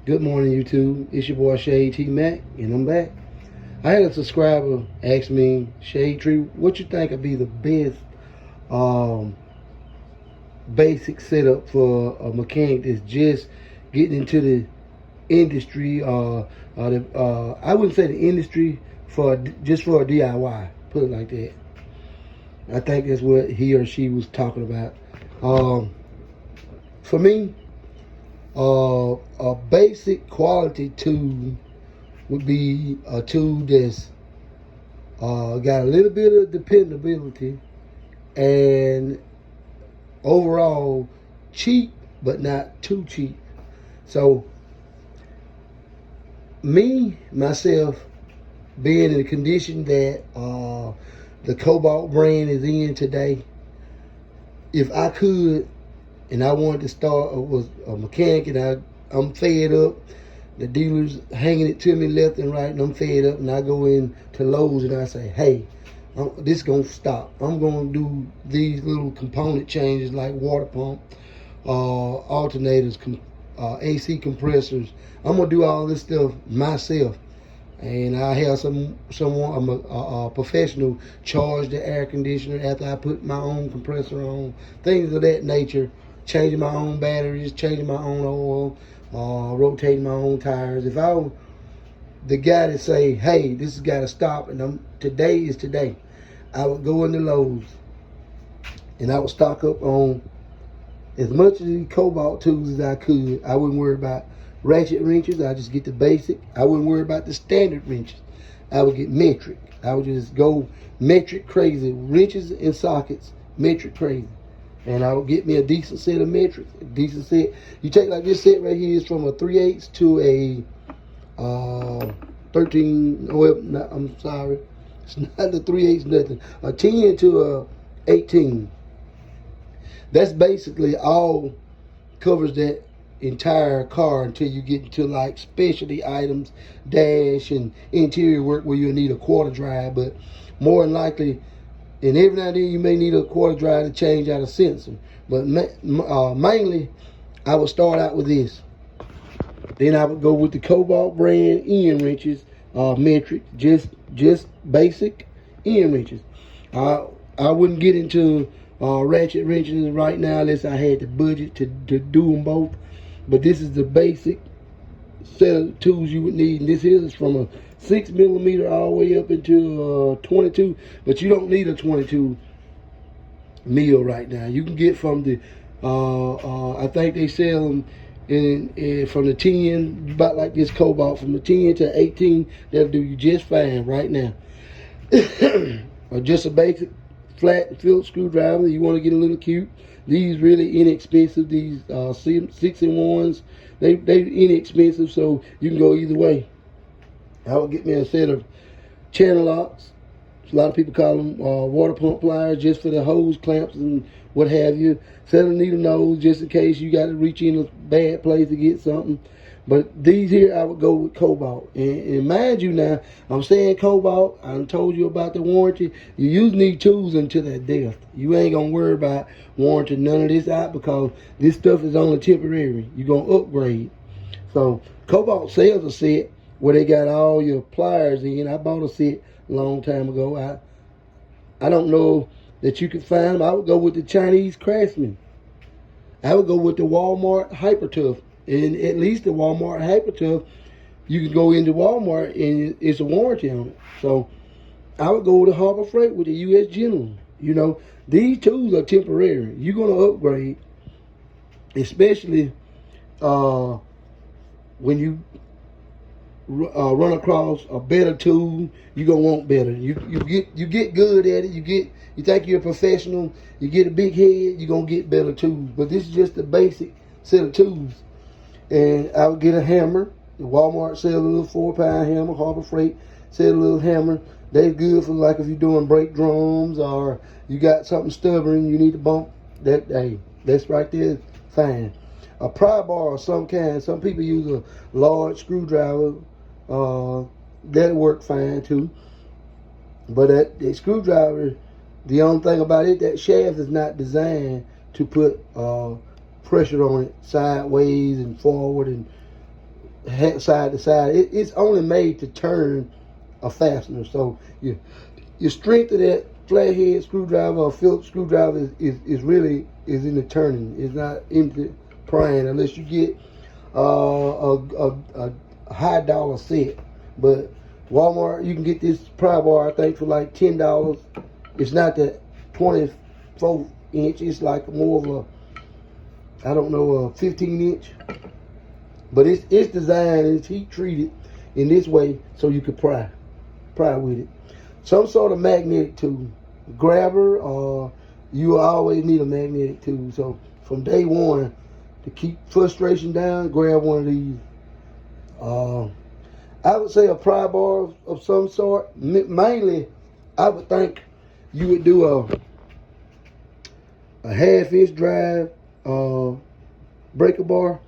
Good morning, YouTube. It's your boy Shade T Mac, and I'm back. I had a subscriber ask me, Shade Tree, what you think would be the best um, basic setup for a mechanic that's just getting into the industry, I wouldn't say the industry, just for a DIY, put it like that. I think that's what he or she was talking about. For me, a basic quality tool would be a tool that's got a little bit of dependability and overall cheap, but not too cheap. So myself, being in the condition that the Cobalt brand is in today, if I could and I wanted to start was a mechanic, and I'm fed up. The dealers hanging it to me left and right, and I'm fed up. And I go in to Lowe's and I say, hey, this is gonna stop. I'm gonna do these little component changes like water pump, alternators, AC compressors. I'm gonna do all this stuff myself, and I have someone, a professional, charge the air conditioner after I put my own compressor on, things of that nature. Changing my own batteries, changing my own oil, rotating my own tires. If I were the guy to say, hey, this has got to stop, and today is today, I would go into Lowe's and I would stock up on as much of the Cobalt tools as I could. I wouldn't worry about ratchet wrenches. I just get the basic. I wouldn't worry about the standard wrenches. I would get metric. I would just go metric crazy. Wrenches and sockets, metric crazy. And I would get me a decent set of metrics. A decent set. You take like this set right here is from a 3/8 to a 13. Well, I'm sorry, it's not the 3/8 nothing. A 10 to a 18. That's basically all covers that entire car until you get into like specialty items, dash and interior work where you'll need a quarter drive. But more than likely, and every now and then you may need a quarter drive to change out a sensor. But mainly, I would start out with this. Then I would go with the Cobalt brand end wrenches, metric, just basic end wrenches. I wouldn't get into ratchet wrenches right now unless I had the budget to do them both. But this is the basic set of tools you would need. And this is from a 6mm all the way up into 22, but you don't need a 22 mil right now. You can get from the I think they sell them in from the 10, about like this Cobalt, from the 10 to 18. That'll do you just fine right now. Or just a basic flat Phillips screwdriver. You want to get a little cute. These really inexpensive. These 6-in-1s. They inexpensive, so you can go either way. I would get me a set of channel locks. A lot of people call them water pump pliers, just for the hose clamps and what have you. Set a needle nose just in case you got to reach in a bad place to get something. But these here, I would go with Cobalt. And mind you now, I'm saying Cobalt. I told you about the warranty. You usually need tools until that death. You ain't going to worry about warranty none of this out, because this stuff is only temporary. You're going to upgrade. So Cobalt sells a set where they got all your pliers in. I bought a set a long time ago. I don't know that you could find them. I would go with the Chinese Craftsman. I would go with the Walmart Hyper Tough. And at least the Walmart Hyper Tough, you can go into Walmart and it's a warranty on it. So I would go with the Harbor Freight with the U.S. General. You know, these tools are temporary. You're going to upgrade, especially when you run across a better tool. You're gonna want better. You get good at it. You think you're a professional. You get a big head. You're gonna get better tools. But this is just the basic set of tools. And I would get a hammer. Walmart sell a little 4-pound hammer. Harbor Freight sell a little hammer. They're good for like if you're doing brake drums or you got something stubborn you need to bump. That's right there. Fine. A pry bar of some kind. Some people use a large screwdriver. That'll work fine too. But that screwdriver, the only thing about it, that shaft is not designed to put pressure on it sideways and forward and side to side. It's only made to turn a fastener. So your strength of that flathead screwdriver or Phillips screwdriver is really in the turning. It's not in the prying unless you get a high dollar set. But Walmart, you can get this pry bar, I think, for like $10. It's not that 24 inch. It's like more of a, I don't know, a 15 inch. But it's designed and it's heat treated in this way so you can pry with it. Some sort of magnetic tool, grabber, or you always need a magnetic tool. So from day one, to keep frustration down, grab one of these. I would say a pry bar of some sort. Mainly, I would think you would do a 1/2 inch drive breaker bar.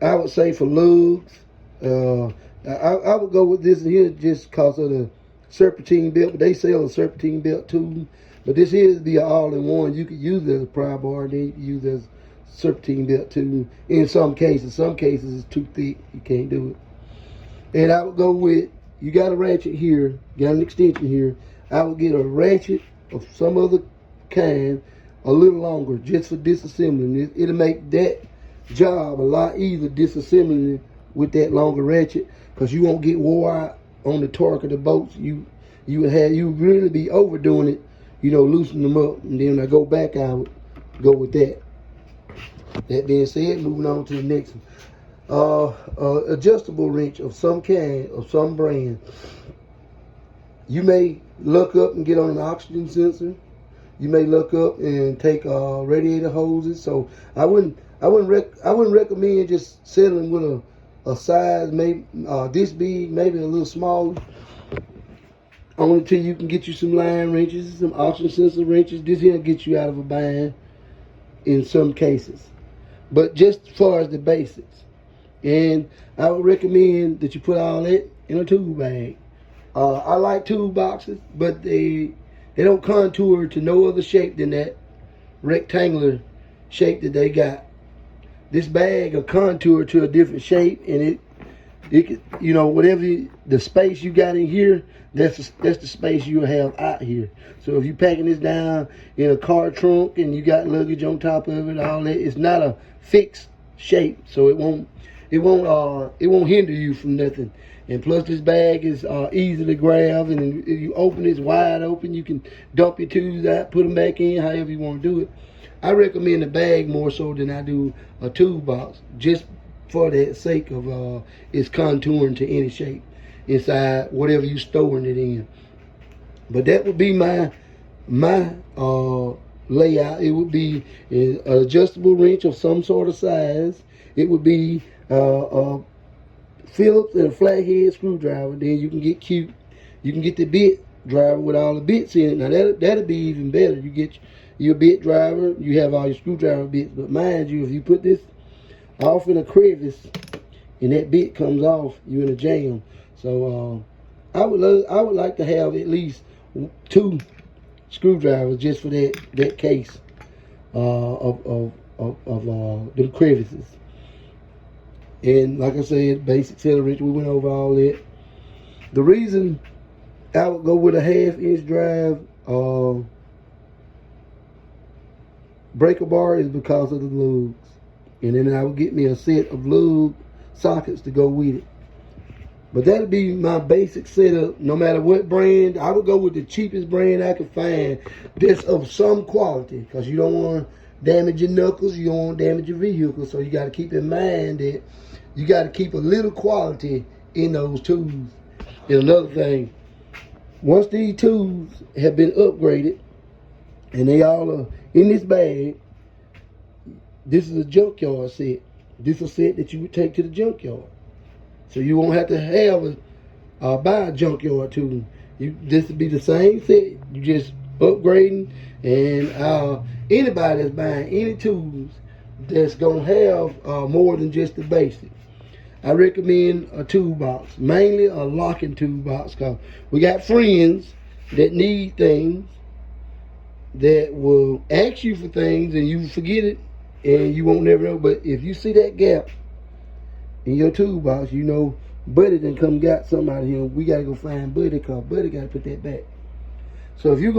I would say for lugs, I would go with this here just because of the serpentine belt. But they sell a serpentine belt too. But this is the all-in-one. You could use it as a pry bar, then you can use it as serpentine belt too. In some cases it's too thick. You can't do it. And I would go with, you got a ratchet here, got an extension here. I would get a ratchet of some other kind, a little longer, just for disassembling. It'll make that job a lot easier disassembling with that longer ratchet, because you won't get wore out on the torque of the bolts. You really be overdoing it, loosen them up. And then when I go back, I would go with that. That being said, moving on to the next one. Adjustable wrench of some kind, of some brand. You may look up and get on an oxygen sensor. You may look up and take radiator hoses. So I wouldn't recommend just settling with a size maybe this big, maybe a little smaller. Only until you can get you some line wrenches, some oxygen sensor wrenches. This here will get you out of a bind in some cases. But just as far as the basics. And I would recommend that you put all that in a tool bag. I like tool boxes, but they don't contour to no other shape than that rectangular shape that they got. This bag will contour to a different shape, and it could, whatever the space you got in here, that's the space you'll have out here. So if you're packing this down in a car trunk and you got luggage on top of it, all that, it's not a fixed shape, so it won't hinder you from nothing. And plus, this bag is easy to grab, and if you open it, it's wide open. You can dump your tools out, put them back in, however you want to do it. I recommend a bag more so than I do a toolbox, just for that sake of it's contouring to any shape inside whatever you storing it in. But that would be my layout. It would be an adjustable wrench of some sort of size. It would be a Phillips and a flathead screwdriver. Then you can get cute. You can get the bit driver with all the bits in it. Now that'll be even better. You get your bit driver, you have all your screwdriver bits. But mind you, if you put this off in a crevice and that bit comes off, you're in a jam. So I would like to have at least 2 screwdrivers just for that case of the crevices. And like I said, basic tailor wrench, we went over all that. The reason I would go with a 1/2 inch drive breaker bar is because of the lugs. And then I would get me a set of lug sockets to go with it. But that'll be my basic setup. No matter what brand, I would go with the cheapest brand I could find that's of some quality, because you don't want to damage your knuckles, you don't want to damage your vehicle. So you got to keep in mind that you got to keep a little quality in those tools. And another thing, once these tools have been upgraded and they all are in this bag, this is a junkyard set. This is a set that you would take to the junkyard. So you won't have to have buy a junkyard tool. This would be the same set. You just upgrading, and anybody that's buying any tools that's gonna have more than just the basic, I recommend a toolbox, mainly a locking toolbox, because we got friends that need things, that will ask you for things and you forget it and you won't never know. But if you see that gap in your toolbox, you know Buddy done come got something out of here. We gotta go find Buddy, cause Buddy gotta put that back. So if you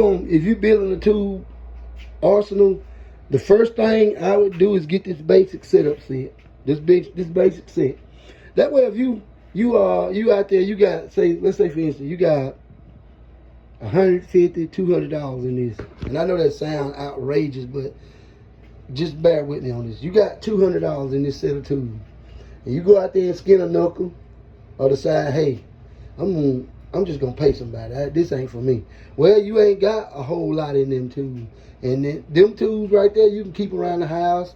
building a tool arsenal, the first thing I would do is get this basic setup set. This basic set. That way, if you out there, you got, let's say for instance, you got $150, $200 in this, and I know that sounds outrageous, but just bear with me on this. You got $200 in this set of tools, and you go out there and skin a knuckle, or decide, hey, I'm just gonna pay somebody. This ain't for me. Well, you ain't got a whole lot in them tools, and them tools right there, you can keep around the house,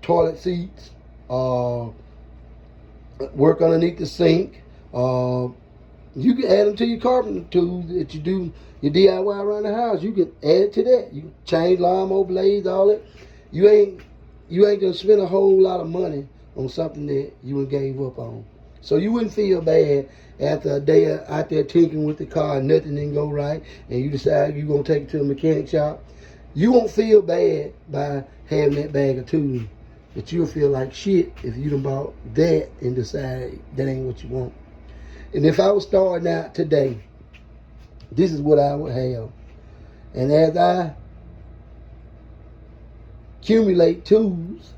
toilet seats, work underneath the sink. You can add them to your carpenter tools that you do your DIY around the house. You can add it to that. You can change lawnmower blades, all that. You ain't gonna spend a whole lot of money on something that you done gave up on. So you wouldn't feel bad after a day out there tinkering with the car and nothing didn't go right, and you decide you're gonna take it to a mechanic shop. You won't feel bad by having that bag of tools, but you'll feel like shit if you done bought that and decide that ain't what you want. And if I was starting out today, this is what I would have. And as I accumulate tools,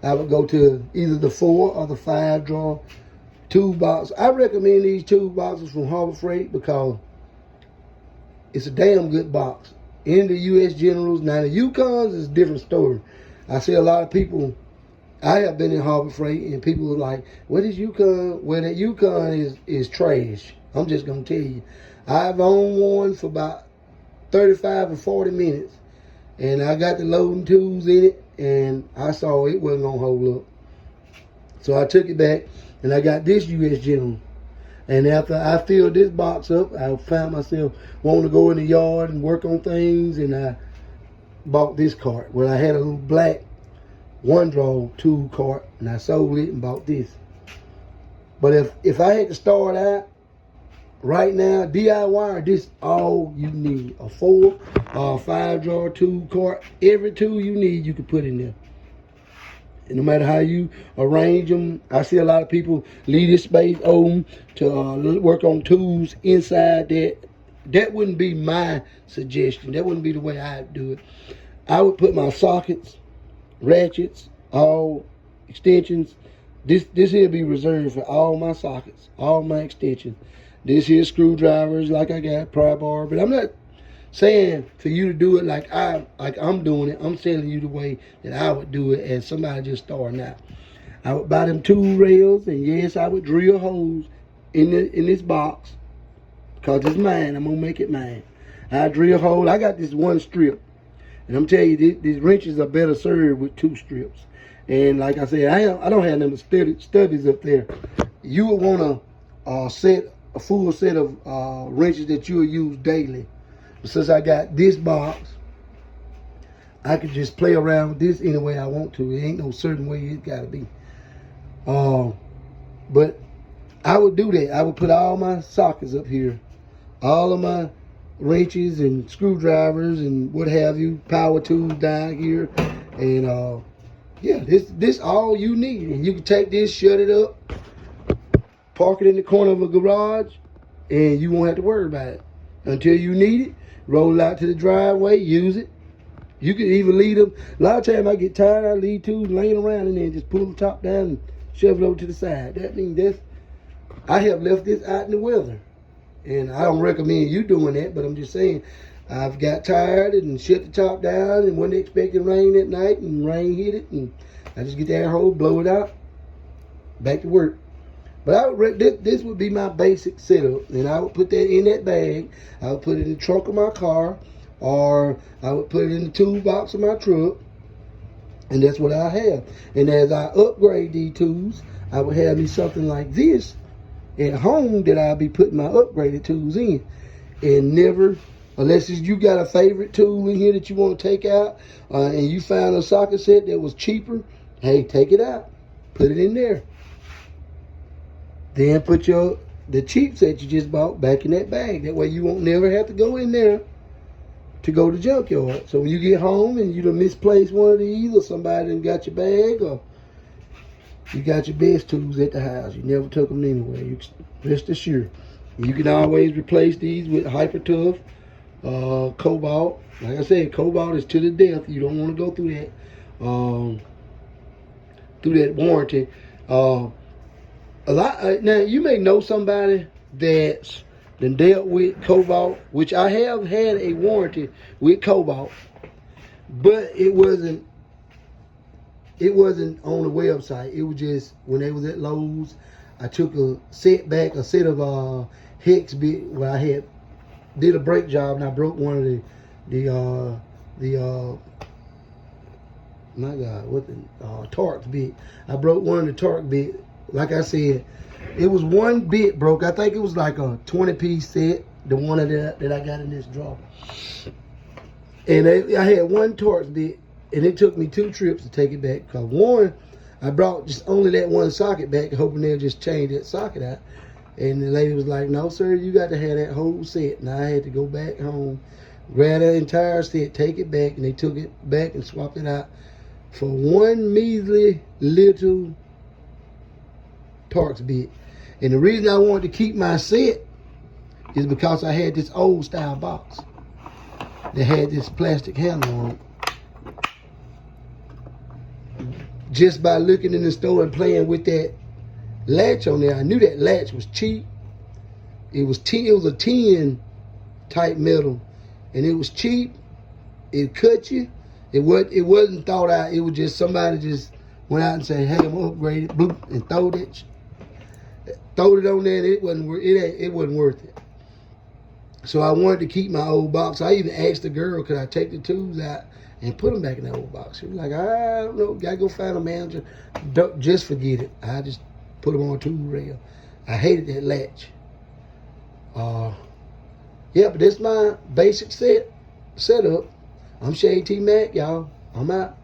I would go to either the 4 or the 5 drawer toolbox. I recommend these toolboxes from Harbor Freight because it's a damn good box. In the U.S. Generals, now the Yukons is a different story. I see a lot of people, I have been in Harbor Freight, and people are like, what is Yukon? Well, that Yukon is trash. I'm just going to tell you. I've owned one for about 35 or 40 minutes, and I got the loading tools in it, and I saw it wasn't going to hold up. So I took it back, and I got this U.S. General. And after I filled this box up, I found myself wanting to go in the yard and work on things, and I bought this cart. Well, I had a little black one-draw tool cart, and I sold it and bought this. But if I had to start out right now, DIY, this all you need. A 4 or 5 drawer tool cart. Every tool you need, you can put in there. And no matter how you arrange them, I see a lot of people leave this space open to work on tools inside that. That wouldn't be my suggestion. That wouldn't be the way I'd do it. I would put my sockets, ratchets, all extensions. This here be reserved for all my sockets, all my extensions. This here screwdrivers, like I got pry bar, but I'm not saying for you to do it like I'm doing it. I'm telling you the way that I would do it as somebody just starting out. I would buy them tool rails, and yes, I would drill holes in this box because it's mine. I'm gonna make it mine. I drill hole. I got this one strip, and I'm telling you, these wrenches are better served with 2 strips. And like I said, I don't have them studies up there. You would want a full set of wrenches that you'll use daily. But since I got this box, I can just play around with this any way I want to. It ain't no certain way it gotta be. But I would do that. I would put all my sockets up here, all of my wrenches and screwdrivers and what have you, power tools down here, and yeah, this all you need. And you can take this, shut it up, park it in the corner of a garage, and you won't have to worry about it until you need it. Roll it out to the driveway, use it. You can even leave them. A lot of times I get tired, I leave tools laying around in there and just pull the top down and shove it over to the side. That means I have left this out in the weather. And I don't recommend you doing that, but I'm just saying, I've got tired and shut the top down and wasn't expecting rain at night, and rain hit it, and I just get the air hose, blow it out, back to work. But this would be my basic setup, and I would put that in that bag. I would put it in the trunk of my car, or I would put it in the toolbox of my truck, and that's what I have. And as I upgrade these tools, I would have me something like this at home that I'll be putting my upgraded tools in. And never, unless you got a favorite tool in here that you want to take out, and you found a socket set that was cheaper, hey, take it out, put it in there. Then put the cheap set you just bought back in that bag. That way you won't never have to go in there to go to Junkyard. So when you get home and you done misplaced one of these, or somebody done got your bag, or you got your best tools at the house, you never took them anywhere, you rest assured. You can always replace these with Hyper Tough, Cobalt. Like I said, Cobalt is to the death. You don't want to go through that warranty. Now you may know somebody that's then dealt with Cobalt, which I have had a warranty with Cobalt, but it wasn't on the website. It was just when they was at Lowe's, I took a set of hex bit where I had did a brake job, and I broke one of the Torx bit. I broke one of the Torx bit. Like I said, it was one bit broke. I think it was like a 20-piece set, the one that I got in this drawer. And I had one Torx bit, and it took me 2 trips to take it back. Because one, I brought just only that one socket back, hoping they'll just change that socket out. And the lady was like, no, sir, you got to have that whole set. And I had to go back home, grab that entire set, take it back, and they took it back and swapped it out for one measly little Torx bit. And the reason I wanted to keep my set is because I had this old style box that had this plastic handle on it. Just by looking in the store and playing with that latch on there, I knew that latch was cheap. It was a tin type metal, and it was cheap. It cut you. It wasn't thought out. It was just somebody just went out and said, "Hey, I'm upgraded," bloop, and throwed it on there, and it wasn't worth it. So I wanted to keep my old box. I even asked the girl, could I take the tools out and put them back in that old box? She was like, I don't know, gotta go find a manager. Just forget it. I just put them on a tool rail. I hated that latch. Yeah, but that's my basic setup. I'm Shade T Mac, y'all. I'm out.